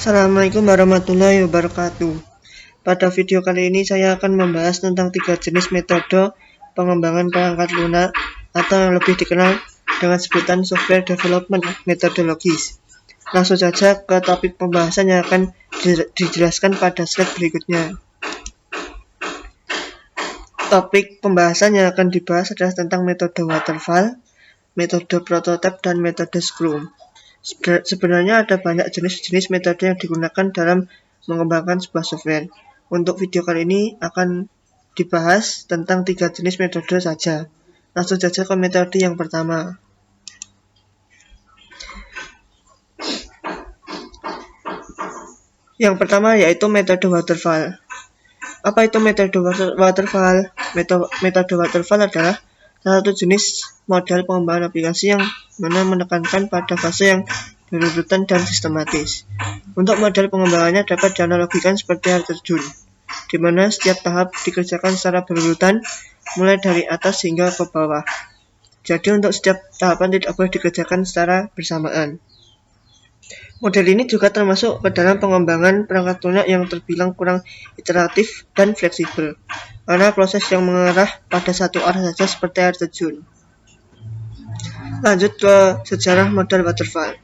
Assalamualaikum warahmatullahi wabarakatuh. Pada video kali ini saya akan membahas tentang 3 jenis metode pengembangan perangkat lunak atau yang lebih dikenal dengan sebutan software development methodologies. Langsung saja ke topik pembahasan yang akan dijelaskan pada slide berikutnya. Topik pembahasan yang akan dibahas adalah tentang metode waterfall, metode prototype, dan metode scrum. Sebenarnya ada banyak jenis-jenis metode yang digunakan dalam mengembangkan sebuah software. Untuk video kali ini akan dibahas tentang 3 jenis metode saja. Langsung saja ke metode yang pertama. Yang pertama yaitu metode waterfall. Apa itu metode waterfall? Metode waterfall adalah salah satu jenis model pengembangan aplikasi yang mana menekankan pada fase yang berurutan dan sistematis. Untuk model pengembangannya dapat dianalogikan seperti air terjun, di mana setiap tahap dikerjakan secara berurutan, mulai dari atas hingga ke bawah. Jadi untuk setiap tahapan tidak boleh dikerjakan secara bersamaan. Model ini juga termasuk ke dalam pengembangan perangkat lunak yang terbilang kurang iteratif dan fleksibel, karena proses yang mengarah pada satu arah saja seperti air terjun. Lanjut ke sejarah model waterfall.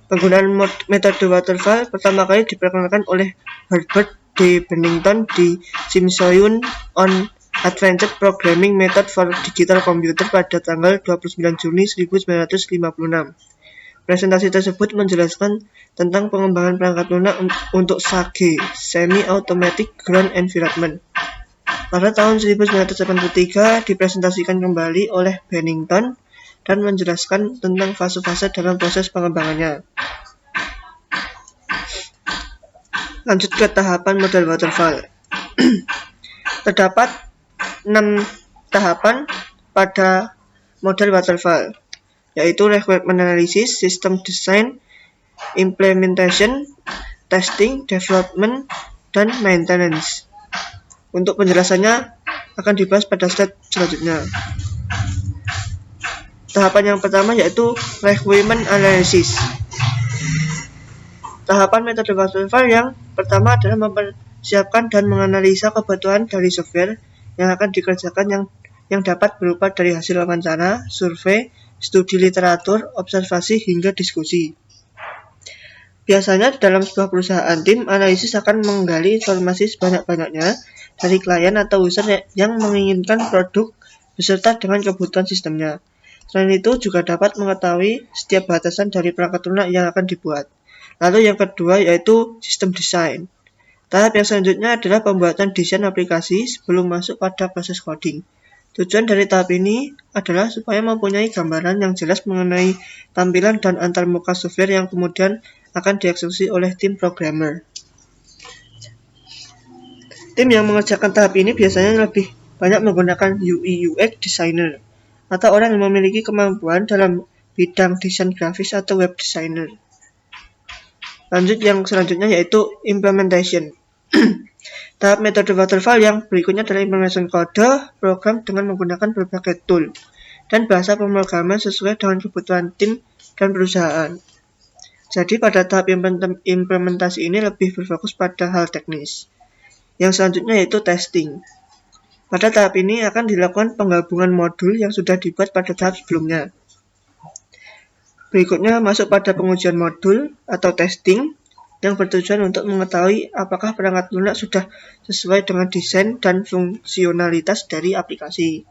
Penggunaan metode waterfall pertama kali diperkenalkan oleh Herbert D. Bennington di Simpson on Advanced Programming Method for Digital Computer pada tanggal 29 Juni 1956. Presentasi tersebut menjelaskan tentang pengembangan perangkat lunak untuk SAGE, Semi-Automatic Ground Environment. Pada tahun 1983 dipresentasikan kembali oleh Bennington dan menjelaskan tentang fase-fase dalam proses pengembangannya. Lanjut ke tahapan model waterfall. Terdapat 6 tahapan pada model waterfall, yaitu requirement analysis, system design, implementation, testing, development, dan maintenance. Untuk penjelasannya akan dibahas pada slide selanjutnya. Tahapan yang pertama yaitu requirement analysis. Tahapan metode waterfall yang pertama adalah mempersiapkan dan menganalisa kebutuhan dari software yang akan dikerjakan yang dapat berupa dari hasil wawancara, survei, studi literatur, observasi, hingga diskusi. Biasanya dalam sebuah perusahaan, tim analisis akan menggali informasi sebanyak-banyaknya dari klien atau user yang menginginkan produk beserta dengan kebutuhan sistemnya. Selain itu juga dapat mengetahui setiap batasan dari perangkat lunak yang akan dibuat. Lalu yang kedua yaitu sistem desain. Tahap yang selanjutnya adalah pembuatan desain aplikasi sebelum masuk pada proses coding. Tujuan dari tahap ini adalah supaya mempunyai gambaran yang jelas mengenai tampilan dan antarmuka software yang kemudian akan dieksekusi oleh tim programmer. Tim yang mengerjakan tahap ini biasanya lebih banyak menggunakan UI/UX designer atau orang yang memiliki kemampuan dalam bidang desain grafis atau web designer. Lanjut yang selanjutnya yaitu implementation. Tahap metode waterfall yang berikutnya adalah implementation kode program dengan menggunakan berbagai tool dan bahasa pemrograman sesuai dengan kebutuhan tim dan perusahaan. Jadi pada tahap implementasi ini lebih berfokus pada hal teknis. Yang selanjutnya yaitu testing. Pada tahap ini akan dilakukan penggabungan modul yang sudah dibuat pada tahap sebelumnya. Berikutnya masuk pada pengujian modul atau testing yang bertujuan untuk mengetahui apakah perangkat lunak sudah sesuai dengan desain dan fungsionalitas dari aplikasi.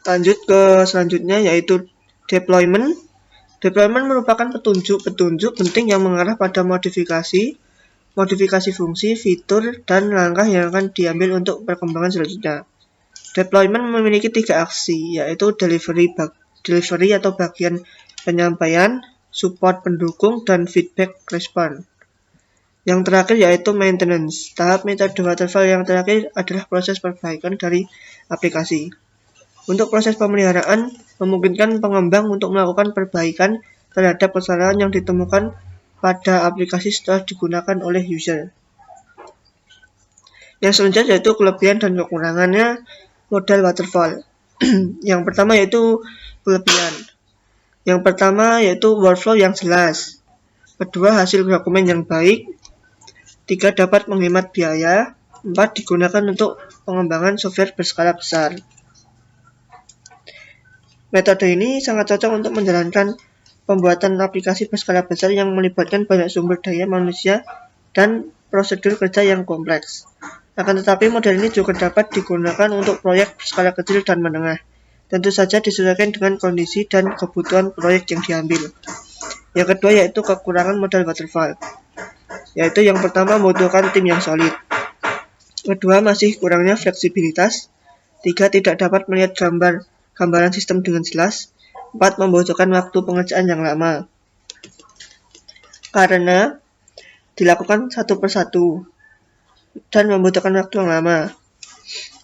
Lanjut ke selanjutnya yaitu deployment. Deployment merupakan petunjuk penting yang mengarah pada modifikasi fungsi, fitur, dan langkah yang akan diambil untuk perkembangan selanjutnya. Deployment memiliki 3 aksi, yaitu delivery atau bagian penyampaian, support pendukung, dan feedback respon. Yang terakhir yaitu maintenance. Tahap metode waterfall yang terakhir adalah proses perbaikan dari aplikasi. Untuk proses pemeliharaan, memungkinkan pengembang untuk melakukan perbaikan terhadap kesalahan yang ditemukan pada aplikasi setelah digunakan oleh user. Yang selanjutnya yaitu kelebihan dan kekurangannya model waterfall. Yang pertama yaitu kelebihan. Yang pertama yaitu workflow yang jelas. Kedua, hasil dokumen yang baik. 3, dapat menghemat biaya. 4, digunakan untuk pengembangan software berskala besar. Metode ini sangat cocok untuk menjalankan pembuatan aplikasi berskala besar yang melibatkan banyak sumber daya manusia dan prosedur kerja yang kompleks. Akan tetapi model ini juga dapat digunakan untuk proyek berskala kecil dan menengah. Tentu saja disesuaikan dengan kondisi dan kebutuhan proyek yang diambil. Yang kedua yaitu kekurangan model waterfall. Yaitu yang pertama membutuhkan tim yang solid. Kedua, masih kurangnya fleksibilitas. 3, tidak dapat melihat gambaran sistem dengan jelas. 4, membutuhkan waktu pengerjaan yang lama. Karena dilakukan satu persatu dan membutuhkan waktu yang lama.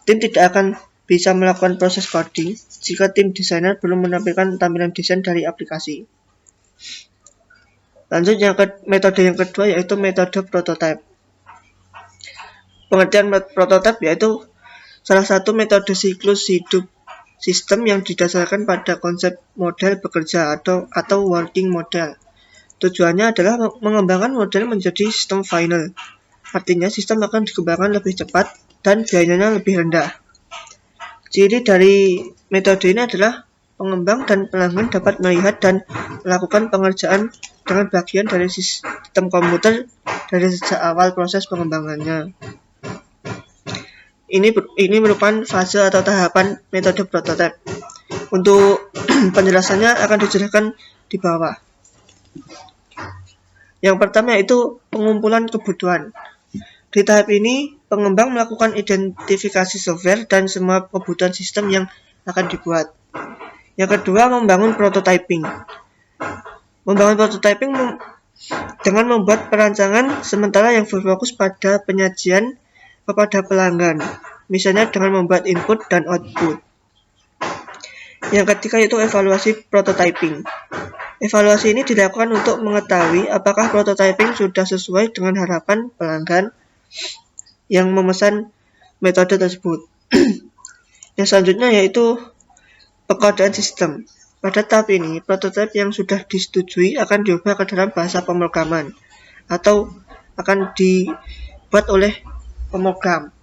Tim tidak akan bisa melakukan proses coding jika tim desainer belum menampilkan tampilan desain dari aplikasi. Lanjut metode yang kedua yaitu metode prototype. Pengertian prototype yaitu salah satu metode siklus hidup sistem yang didasarkan pada konsep model bekerja atau working model. Tujuannya adalah mengembangkan model menjadi sistem final. Artinya sistem akan dikembangkan lebih cepat dan biayanya lebih rendah. Ciri dari metode ini adalah pengembang dan pelanggan dapat melihat dan melakukan pengerjaan dengan bagian dari sistem komputer dari sejak awal proses pengembangannya. Ini merupakan fase atau tahapan metode prototype. Untuk penjelasannya akan dijelaskan di bawah. Yang pertama yaitu pengumpulan kebutuhan. Di tahap ini, pengembang melakukan identifikasi software dan semua kebutuhan sistem yang akan dibuat. Yang kedua, membangun prototyping. Membangun prototyping dengan membuat perancangan sementara yang berfokus pada penyajian kepada pelanggan, misalnya dengan membuat input dan output. Yang ketiga yaitu evaluasi prototyping. Evaluasi ini dilakukan untuk mengetahui apakah prototyping sudah sesuai dengan harapan pelanggan yang memesan metode tersebut. Yang selanjutnya yaitu pengadaan sistem. Pada tahap ini, prototipe yang sudah disetujui akan diubah ke dalam bahasa pemrograman atau akan dibuat oleh pemrogram.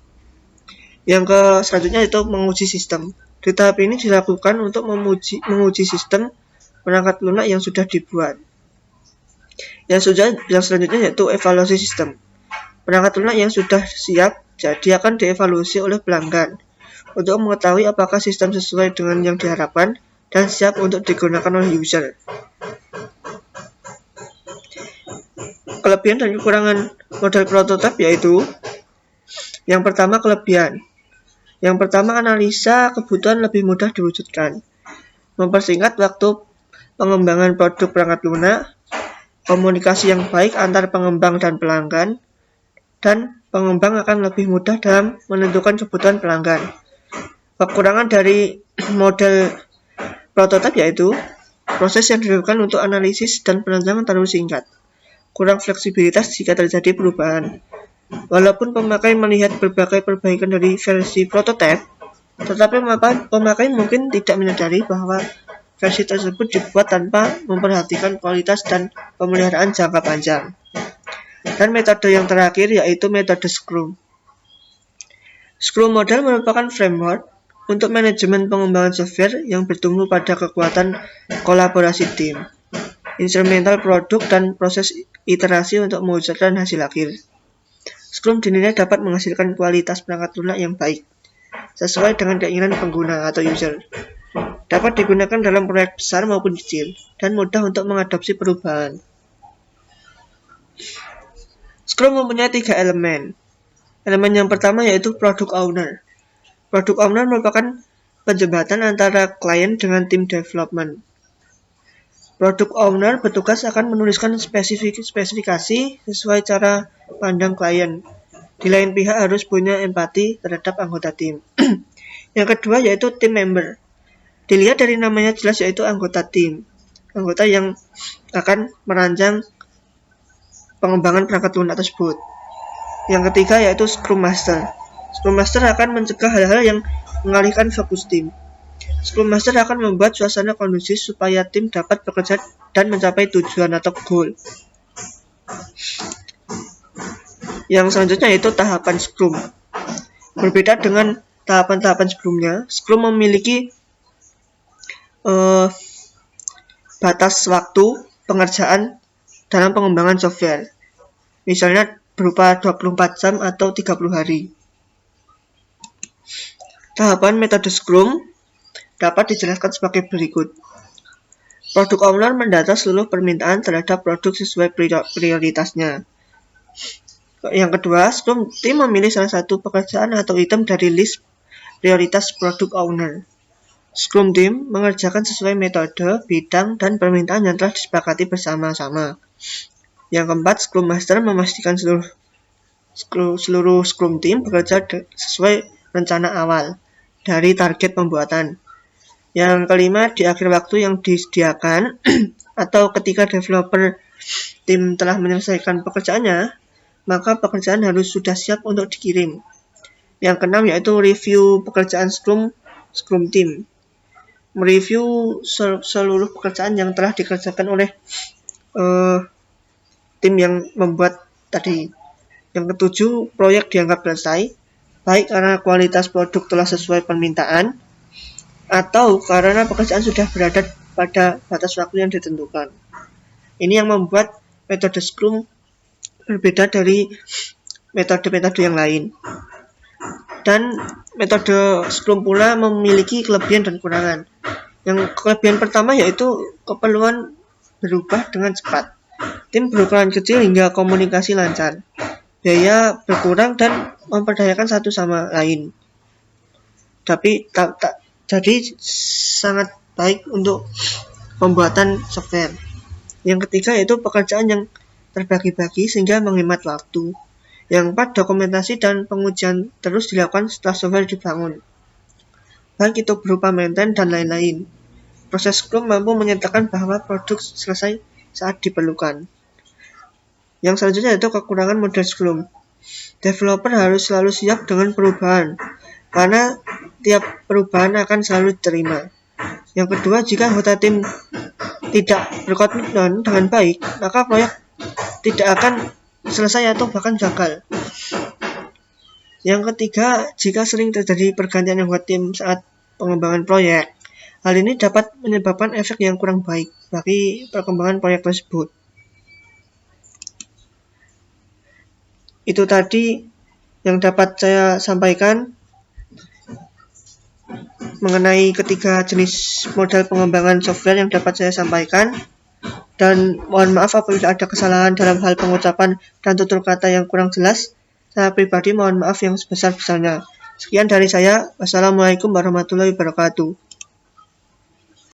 Yang selanjutnya yaitu menguji sistem. Di tahap ini dilakukan untuk menguji sistem perangkat lunak yang sudah dibuat. Yang selanjutnya yaitu evaluasi sistem. Perangkat lunak yang sudah siap jadi akan dievaluasi oleh pelanggan untuk mengetahui apakah sistem sesuai dengan yang diharapkan dan siap untuk digunakan oleh user. Kelebihan dan kekurangan model prototipe yaitu yang pertama kelebihan. Yang pertama analisa kebutuhan lebih mudah diwujudkan, mempersingkat waktu pengembangan produk perangkat lunak, komunikasi yang baik antar pengembang dan pelanggan, dan pengembang akan lebih mudah dalam menentukan kebutuhan pelanggan. Kekurangan dari model prototipe yaitu proses yang dilakukan untuk analisis dan perancangan terlalu singkat, kurang fleksibilitas jika terjadi perubahan. Walaupun pemakai melihat berbagai perbaikan dari versi prototipe, tetapi pemakai mungkin tidak menyadari bahwa versi tersebut dibuat tanpa memperhatikan kualitas dan pemeliharaan jangka panjang. Dan metode yang terakhir yaitu metode Scrum. Scrum model merupakan framework untuk manajemen pengembangan software yang bertumbuh pada kekuatan kolaborasi tim, instrumental produk, dan proses iterasi untuk mewujudkan hasil akhir. Scrum dinilai dapat menghasilkan kualitas perangkat lunak yang baik, sesuai dengan keinginan pengguna atau user. Dapat digunakan dalam proyek besar maupun kecil, dan mudah untuk mengadopsi perubahan. Scrum mempunyai 3 elemen. Elemen yang pertama yaitu Product Owner. Product Owner merupakan penjembatan antara klien dengan tim development. Product Owner bertugas akan menuliskan spesifikasi sesuai cara pandang klien. Di lain pihak harus punya empati terhadap anggota tim. Yang kedua yaitu Team Member. Dilihat dari namanya jelas yaitu anggota tim. Anggota yang akan merancang pengembangan perangkat lunak tersebut. Yang ketiga yaitu Scrum Master. Scrum Master akan mencegah hal-hal yang mengalihkan fokus tim. Scrum Master akan membuat suasana kondusif supaya tim dapat bekerja dan mencapai tujuan atau goal. Yang selanjutnya yaitu tahapan Scrum. Berbeda dengan tahapan-tahapan sebelumnya, Scrum memiliki batas waktu pengerjaan dalam pengembangan software. Misalnya berupa 24 jam atau 30 hari. Tahapan metode Scrum dapat dijelaskan sebagai berikut. Product owner mendata seluruh permintaan terhadap produk sesuai prioritasnya. Yang kedua, Scrum Team memilih salah satu pekerjaan atau item dari list prioritas product owner. Scrum Team mengerjakan sesuai metode, bidang, dan permintaan yang telah disepakati bersama-sama. Yang keempat, Scrum Master memastikan seluruh Scrum Team bekerja sesuai rencana awal dari target pembuatan. Yang kelima, di akhir waktu yang disediakan atau ketika developer tim telah menyelesaikan pekerjaannya, maka pekerjaan harus sudah siap untuk dikirim. Yang keenam yaitu review pekerjaan Scrum Team. Mereview seluruh pekerjaan yang telah dikerjakan oleh tim yang membuat tadi. Yang ketujuh, proyek dianggap selesai, baik karena kualitas produk telah sesuai permintaan, atau karena pekerjaan sudah berada pada batas waktu yang ditentukan. Ini yang membuat metode Scrum berbeda dari metode-metode yang lain. Dan metode Scrum pula memiliki kelebihan dan kekurangan. Yang kelebihan pertama yaitu keperluan berubah dengan cepat. Tim berukuran kecil hingga komunikasi lancar. Biaya berkurang dan memperdayakan satu sama lain. Tapi jadi sangat baik untuk pembuatan software. Yang ketiga yaitu pekerjaan yang terbagi-bagi sehingga menghemat waktu. Yang keempat, dokumentasi dan pengujian terus dilakukan setelah software dibangun, baik itu berupa maintenance dan lain-lain. Proses Scrum mampu menyatakan bahwa produk selesai saat diperlukan. Yang selanjutnya yaitu kekurangan model Scrum. Developer harus selalu siap dengan perubahan, karena tiap perubahan akan selalu diterima. Yang kedua, jika anggota tim tidak berkomitmen dengan baik, maka proyek tidak akan selesai atau bahkan gagal. Yang ketiga, jika sering terjadi pergantian anggota tim saat pengembangan proyek, hal ini dapat menyebabkan efek yang kurang baik bagi perkembangan proyek tersebut. Itu tadi yang dapat saya sampaikan mengenai ketiga jenis model pengembangan software yang dapat saya sampaikan, dan mohon maaf apabila ada kesalahan dalam hal pengucapan dan tutur kata yang kurang jelas. Saya pribadi mohon maaf yang sebesar-besarnya. Sekian dari saya. Wassalamualaikum warahmatullahi wabarakatuh.